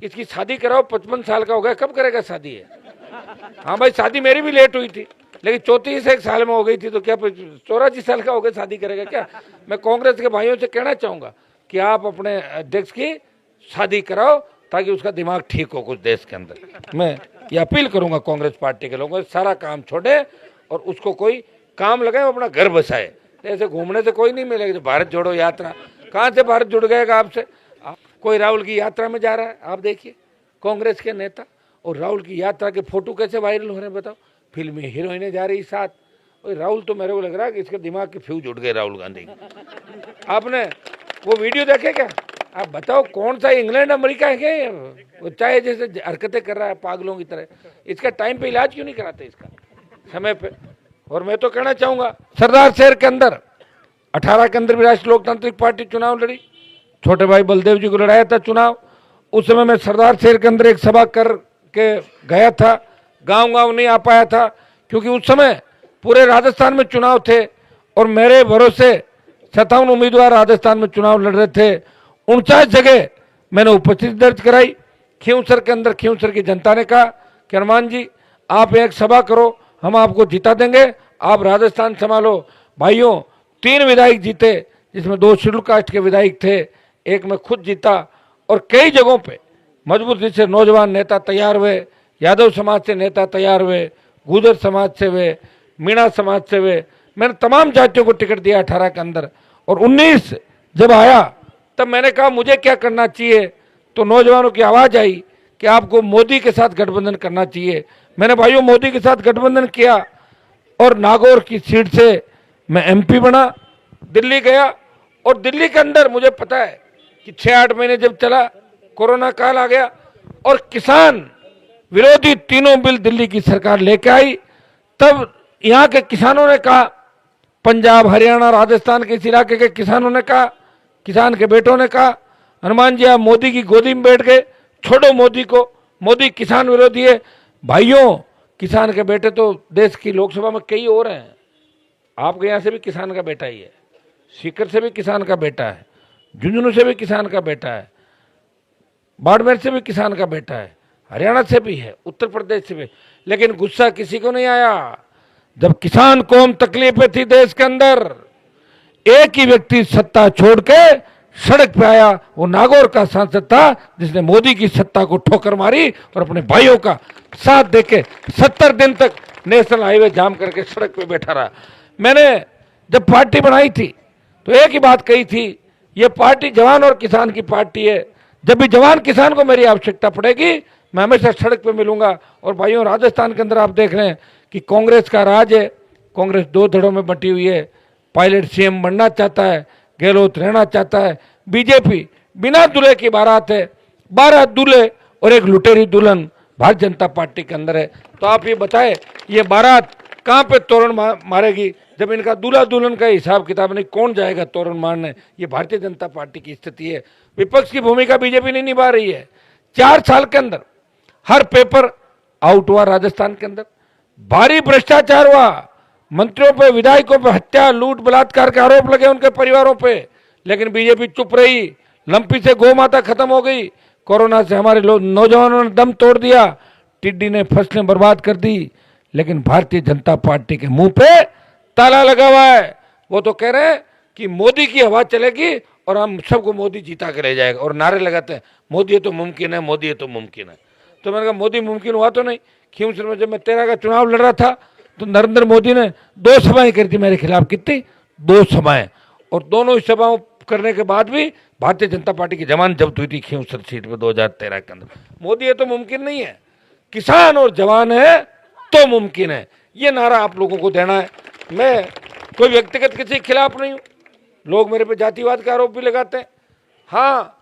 कि इसकी शादी कराओ, 55 साल का हो गया, कब करेगा शादी है? हाँ भाई, शादी मेरी भी लेट हुई थी, लेकिन 34 साल में हो गई थी, तो क्या 84 साल का हो गया शादी करेगा क्या? मैं कांग्रेस के भाइयों से कहना चाहूंगा कि आप अपने अध्यक्ष की शादी कराओ ताकि उसका दिमाग ठीक हो कुछ देश के अंदर। मैं ये अपील करूंगा कांग्रेस पार्टी के लोगों से, सारा काम छोड़े और उसको कोई काम लगाए, अपना घर बसाए। ऐसे घूमने से कोई नहीं मिलेगा। जो भारत जोड़ो यात्रा, कहाँ से भारत जुड़ गएगा आपसे? कोई राहुल की यात्रा में जा रहा है, आप देखिए कांग्रेस के नेता, और राहुल की यात्रा के फोटो कैसे वायरल हो रहे हैं बताओ, फिल्मी हीरोइनें जा रही साथ। और राहुल तो मेरे को लग रहा है कि इसके दिमाग के फ्यूज उड़ गए राहुल गांधी के। आपने वो वीडियो देखे क्या? आप बताओ कौन सा इंग्लैंड अमेरिका है क्या ये? वो चाहे जैसे हरकतें कर रहा है पागलों की तरह। इसका टाइम पे इलाज क्यों नहीं कराते इसका समय पे? और मैं तो कहना चाहूंगा, सरदार शहर के अंदर 18 के अंदर भी राष्ट्रीय लोकतांत्रिक पार्टी चुनाव लड़ी, छोटे भाई बलदेव जी को लड़ाया था चुनाव। उस समय मैं सरदार शहर के अंदर एक सभा कर के गया था, गांव नहीं आ पाया था क्योंकि उस समय पूरे राजस्थान में चुनाव थे और मेरे भरोसे 57 उम्मीदवार राजस्थान में चुनाव लड़ रहे थे। 49 जगह मैंने उपस्थिति दर्ज कराई। खींवसर के अंदर खींवसर की जनता ने कहा कि हनुमान जी आप एक सभा करो, हम आपको जिता देंगे, आप राजस्थान संभालो। भाइयों 3 विधायक जीते, जिसमें 2 शेड्यूल कास्ट के विधायक थे, एक में खुद जीता। और कई जगहों पे मजबूती से नौजवान नेता तैयार हुए, यादव समाज से नेता तैयार हुए, गुर्जर समाज से हुए, मीणा समाज से हुए। मैंने तमाम जातियों को टिकट दिया 18 के अंदर। और 19 जब आया तब मैंने कहा मुझे क्या करना चाहिए, तो नौजवानों की आवाज आई कि आपको मोदी के साथ गठबंधन करना चाहिए। मैंने भाइयों मोदी के साथ गठबंधन किया और नागौर की सीट से मैं एमपी बना, दिल्ली गया। और दिल्ली के अंदर मुझे पता है कि 6-8 महीने जब चला, कोरोना काल आ गया और किसान विरोधी तीनों बिल दिल्ली की सरकार लेके आई। तब यहाँ के किसानों ने कहा, पंजाब हरियाणा राजस्थान के इस इलाके के किसानों ने कहा, किसान के बेटों ने कहा, हनुमान जी आप मोदी की गोदी में बैठ गए, छोड़ो मोदी को, मोदी किसान विरोधी है। भाइयों किसान के बेटे तो देश की लोकसभा में कई और हैं। आपके यहाँ से भी किसान का बेटा ही है, सीकर से भी किसान का बेटा है, झुंझुनू से भी किसान का बेटा है, बाड़मेर से भी किसान का बेटा है, हरियाणा से भी है, उत्तर प्रदेश से भी। लेकिन गुस्सा किसी को नहीं आया। जब किसान कौम तकलीफ में थी देश के अंदर, एक ही व्यक्ति सत्ता छोड़ के सड़क पे आया, वो नागौर का सांसद था जिसने मोदी की सत्ता को ठोकर मारी और अपने भाइयों का साथ देके 70 दिन तक नेशनल हाईवे जाम करके सड़क पे बैठा रहा। मैंने जब पार्टी बनाई थी तो एक ही बात कही थी, ये पार्टी जवान और किसान की पार्टी है। जब भी जवान किसान को मेरी आवश्यकता पड़ेगी मैं हमेशा सड़क पे मिलूंगा। और भाइयों राजस्थान के अंदर आप देख रहे हैं कि कांग्रेस का राज है, कांग्रेस 2 धड़ों में बटी हुई है। पायलट सीएम बनना चाहता है, गहलोत रहना चाहता है। बीजेपी बिना दूल्हे की बारात है, 12 दूल्हे और एक लुटेरी दुल्हन भारतीय जनता पार्टी के अंदर है। तो आप ये बताएं ये बारात कहाँ पे तोरण मारेगी जब इनका दूल्हा दुल्हन का हिसाब किताब नहीं, कौन जाएगा तोरण मारने? ये भारतीय जनता पार्टी की स्थिति है। विपक्ष की भूमिका बीजेपी नहीं निभा रही है। 4 साल के अंदर हर पेपर आउट हुआ राजस्थान के अंदर, भारी भ्रष्टाचार हुआ, मंत्रियों पे विधायकों पे हत्या लूट बलात्कार के आरोप लगे उनके परिवारों पे, लेकिन बीजेपी चुप रही। लंपी से गौ माता खत्म हो गई, कोरोना से हमारे नौजवानों ने दम तोड़ दिया, टिड्डी ने फसलें बर्बाद कर दी, लेकिन भारतीय जनता पार्टी के मुंह पे ताला लगा हुआ है। वो तो कह रहे हैं कि मोदी की हवा चलेगी और हम सबको मोदी जीता के ले जाएगा, और नारे लगाते हैं मोदी है तो मुमकिन है, मोदी है तो मुमकिन है। तो मैंने कहा मोदी मुमकिन हुआ तो नहीं। खींवसर में जब मैं 13 का चुनाव लड़ रहा था तो नरेंद्र मोदी ने 2 सभाएं करी थी मेरे खिलाफ। कितनी? 2 सभाएं। और दोनों ही सभाओं करने के बाद भी भारतीय जनता पार्टी की जमानत जब्त हुई थी खींवसर सीट पे 2013 के अंदर। मोदी है तो मुमकिन नहीं है, किसान और जवान है तो मुमकिन है। ये नारा आप लोगों को देना है। मैं कोई व्यक्तिगत किसी के खिलाफ नहीं हूँ। लोग मेरे पे जातिवाद का आरोप भी लगाते हैं। हाँ,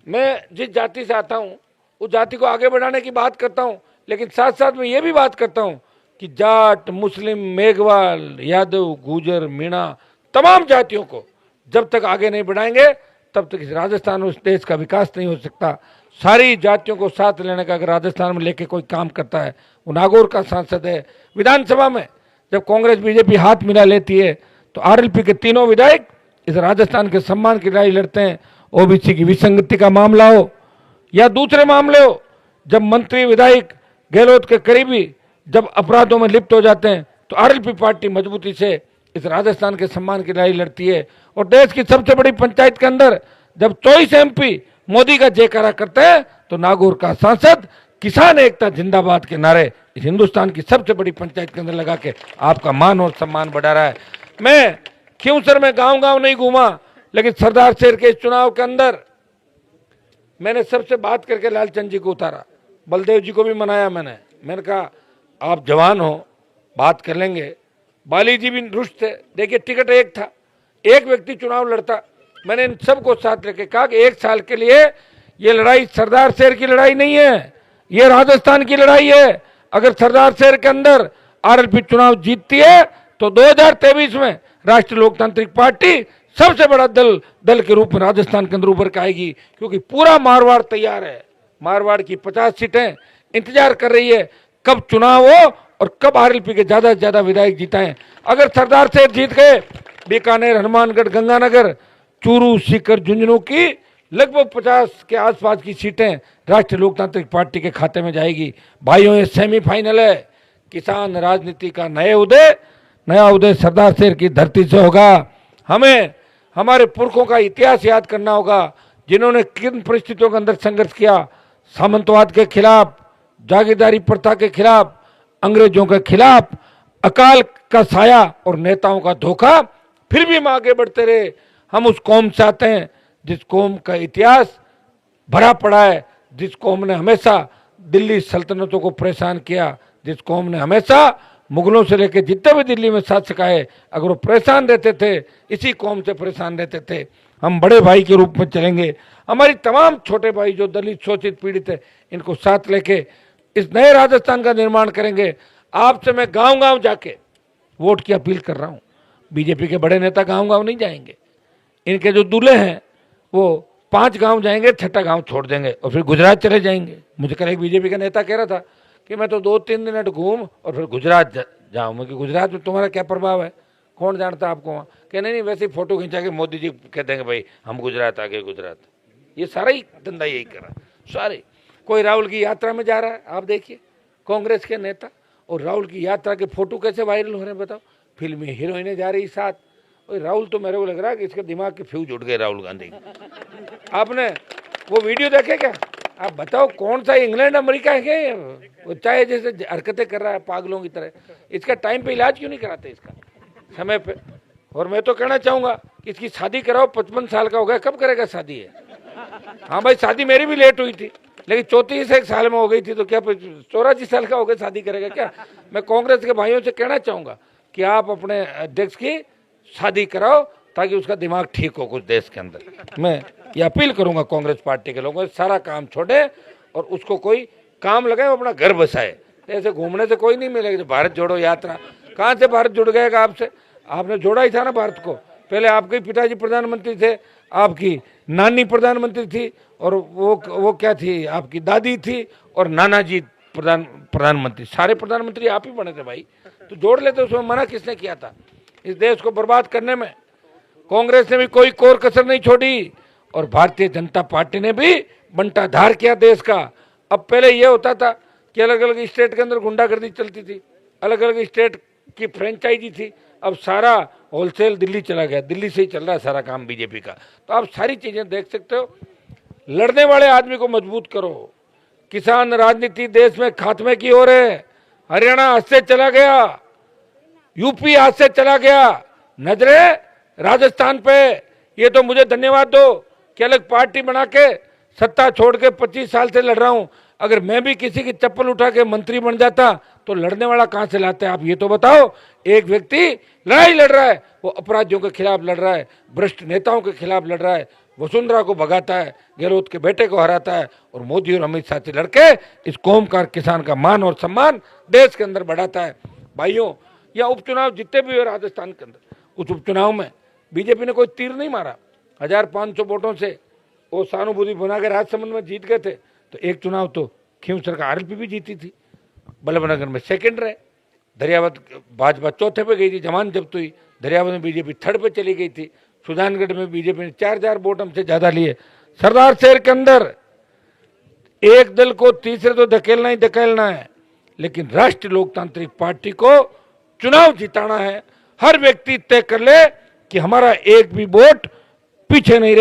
मैं जिस जाति से आता हूँ उस जाति को आगे बढ़ाने की बात करता हूँ, लेकिन साथ साथ में ये भी बात करता हूँ कि जाट, मुस्लिम, मेघवाल, यादव, गुर्जर, मीणा, तमाम जातियों को जब तक आगे नहीं बढ़ाएंगे तब तक इस राजस्थान उस देश का विकास नहीं हो सकता। सारी जातियों को साथ लेने का अगर राजस्थान में लेके कोई काम करता है, वो नागौर का सांसद है। विधानसभा में जब कांग्रेस बीजेपी हाथ मिला लेती है तो आरएलपी के तीनों विधायक इस राजस्थान के सम्मान की लड़ाई लड़ते हैं। ओबीसी की विसंगति का मामला हो या दूसरे मामले हो, जब मंत्री विधायक गहलोत के करीबी जब अपराधों में लिप्त हो जाते हैं, तो आरएलपी पार्टी मजबूती से इस राजस्थान के सम्मान की लड़ाई लड़ती है। और देश की सबसे बड़ी पंचायत के अंदर जब 24 एमपी मोदी का जयकारा करते हैं, तो नागौर का सांसद किसान एकता जिंदाबाद के नारे इस हिंदुस्तान की सबसे बड़ी पंचायत के अंदर लगा के आपका मान और सम्मान बढ़ा रहा है। मैं खिंवसर में गांव-गांव नहीं घूमा, लेकिन सरदार शहर के इस चुनाव के अंदर मैंने सबसे बात करके लालचंद जी को उतारा, बलदेव जी को भी मनाया। मैंने कहा आप जवान हो, बात कर लेंगे। बाली जी भी रुष्ट थे। देखिए टिकट एक था, एक व्यक्ति चुनाव लड़ता। मैंने इन सबको साथ लेके कहा कि 1 साल के लिए ये लड़ाई सरदार शहर की लड़ाई नहीं है, ये राजस्थान की लड़ाई है। अगर सरदार शहर के अंदर आरएलपी चुनाव जीतती है तो 2023 में राष्ट्रीय लोकतांत्रिक पार्टी सबसे बड़ा दल के रूप में राजस्थान के अंदर उभर के आएगी, क्योंकि पूरा मारवाड़ तैयार है। मारवाड़ की 50 सीटें इंतजार कर रही है कब चुनाव हो और कब आरएलपी के ज्यादा से ज्यादा विधायक जीताएं। अगर सरदार शहर जीत गए, बीकानेर, हनुमानगढ़, गंगानगर, चूरू, सीकर, झुंझुनू की लगभग 50 के आसपास की सीटें राष्ट्रीय लोकतांत्रिक पार्टी के खाते में जाएगी। भाइयों, ये सेमीफाइनल है। किसान राजनीति का नया उदय सरदार शहर की धरती से होगा। हमें हमारे पुरखों का इतिहास याद करना होगा, जिन्होंने किन परिस्थितियों के अंदर संघर्ष किया। सामंतवाद के खिलाफ, जागीरदारी प्रथा के खिलाफ, अंग्रेजों के खिलाफ, अकाल का साया और नेताओं का धोखा, फिर भी हम आगे बढ़ते रहे। हम उस कौम से आते हैं जिस कौम का इतिहास भरा पड़ा है, जिस कौम ने हमेशा दिल्ली सल्तनतों को परेशान किया, जिस कौम ने हमेशा मुगलों से लेकर जितने भी दिल्ली में शासक आए, अगर वो परेशान रहते थे, इसी कौम से परेशान रहते थे। हम बड़े भाई के रूप में चलेंगे। हमारी तमाम छोटे भाई जो दलित, शोषित, पीड़ित है, इनको साथ लेके इस नए राजस्थान का निर्माण करेंगे। आपसे मैं गांव-गांव जाके वोट की अपील कर रहा हूं। बीजेपी के बड़े नेता गांव-गांव नहीं जाएंगे। इनके जो दूल्हे हैं वो 5 गांव जाएंगे, 6ठा गांव छोड़ देंगे और फिर गुजरात चले जाएंगे। मुझे कल एक बीजेपी का नेता कह रहा था कि मैं तो 2-3 मिनट घूम और फिर गुजरात जाऊँ। मैं कि गुजरात में तुम्हारा क्या प्रभाव है, कौन जानता आपको वहाँ? कि नहीं, वैसे ही फोटो खिंचा के मोदी जी कह देंगे भाई हम गुजरात आ गए, गुजरात। ये सारा ही धंधा यही कर रहा है सारे। कोई राहुल की यात्रा में जा रहा है, आप देखिए कांग्रेस के नेता, और राहुल की यात्रा के फोटो कैसे वायरल हो रहे हैं बताओ। फिल्मी हीरोइनें जा रही साथ। राहुल तो मेरे को लग रहा है कि इसके दिमाग के फ्यूज उड़ गए राहुल गांधी। आपने वो वीडियो देखे क्या? आप बताओ कौन सा इंग्लैंड अमेरिका है क्या? वो चाहे जैसे हरकतें कर रहा है पागलों की तरह। इसका टाइम पे इलाज क्यों नहीं कराते इसका समय पे? और मैं तो कहना चाहूंगा इसकी शादी कराओ। 55 साल का हो गया, कब करेगा शादी है? हाँ भाई, शादी मेरी भी लेट हुई थी, लेकिन 34 साल में हो गई थी, तो क्या 84 साल का हो गया शादी करेगा क्या? मैं कांग्रेस के भाइयों से कहना चाहूंगा कि आप अपने अध्यक्ष की शादी कराओ ताकि उसका दिमाग ठीक हो कुछ देश के अंदर। मैं ये अपील करूंगा कांग्रेस पार्टी के लोगों से, सारा काम छोड़े और उसको कोई काम लगाए, अपना घर बसाए। ऐसे घूमने से कोई नहीं मिलेगा। भारत जोड़ो यात्रा, कहाँ से भारत जुड़ गएगा आपसे? आपने जोड़ा ही था ना भारत को। पहले आपके पिताजी प्रधानमंत्री थे, आपकी नानी प्रधानमंत्री थी, और वो क्या थी, आपकी दादी थी, और नाना जी प्रधानमंत्री। सारे प्रधानमंत्री आप ही बने थे भाई, तो जोड़ लेते। उसमें मना किसने किया था? इस देश को बर्बाद करने में कांग्रेस ने भी कोई कोर कसर नहीं छोड़ी, और भारतीय जनता पार्टी ने भी बंटाधार किया देश का। अब पहले यह होता था कि अलग अलग स्टेट के अंदर गुंडागर्दी चलती थी, अलग अलग स्टेट की फ्रेंचाइजी थी। अब सारा होलसेल दिल्ली चला गया, दिल्ली से ही चल रहा है सारा काम बीजेपी का। तो आप सारी चीजें देख सकते हो। लड़ने वाले आदमी को मजबूत करो। किसान राजनीति देश में खात्मे की ओर है। हरियाणा हाथ से चला गया, यूपी हाथ से चला गया, नजरे राजस्थान पे। ये तो मुझे धन्यवाद दो कि अलग पार्टी बना के सत्ता छोड़ के 25 साल से लड़ रहा हूं। अगर मैं भी किसी की चप्पल उठा के मंत्री बन जाता तो लड़ने वाला कहां से लाते हैं आप? ये तो बताओ। एक व्यक्ति लड़ाई लड़ रहा है, वो अपराधियों के खिलाफ लड़ रहा है, भ्रष्ट नेताओं के खिलाफ लड़ रहा है, वसुंधरा को भगाता है, गहलोत के बेटे को हराता है, और मोदी और अमित शाह से लड़के इस कौम का, किसान का मान और सम्मान देश के अंदर बढ़ाता है। भाइयों, या उपचुनाव जितने भी हुए राजस्थान के अंदर, उस उपचुनाव में बीजेपी ने कोई तीर नहीं मारा। 1500 वोटों से वो सहानुभूति बना के राजसमंद में जीत गए थे। तो एक चुनाव तो खिंवसर का आरएलपी भी जीती थी, बल्लभनगर में सेकंड रहे, दरियावत भाजपा चौथे पे गई थी, जमान जब्त हुई, दरियावत में बीजेपी थर्ड पे चली गई थी, सुजानगढ़ में बीजेपी ने 4000 वोट हमसे ज्यादा लिए। सरदार शहर के अंदर एक दल को तीसरे तो धकेलना ही धकेलना है, लेकिन राष्ट्रीय लोकतांत्रिक पार्टी को चुनाव जिताना है। हर व्यक्ति तय कर ले कि हमारा एक भी वोट पीछे नहीं रहे।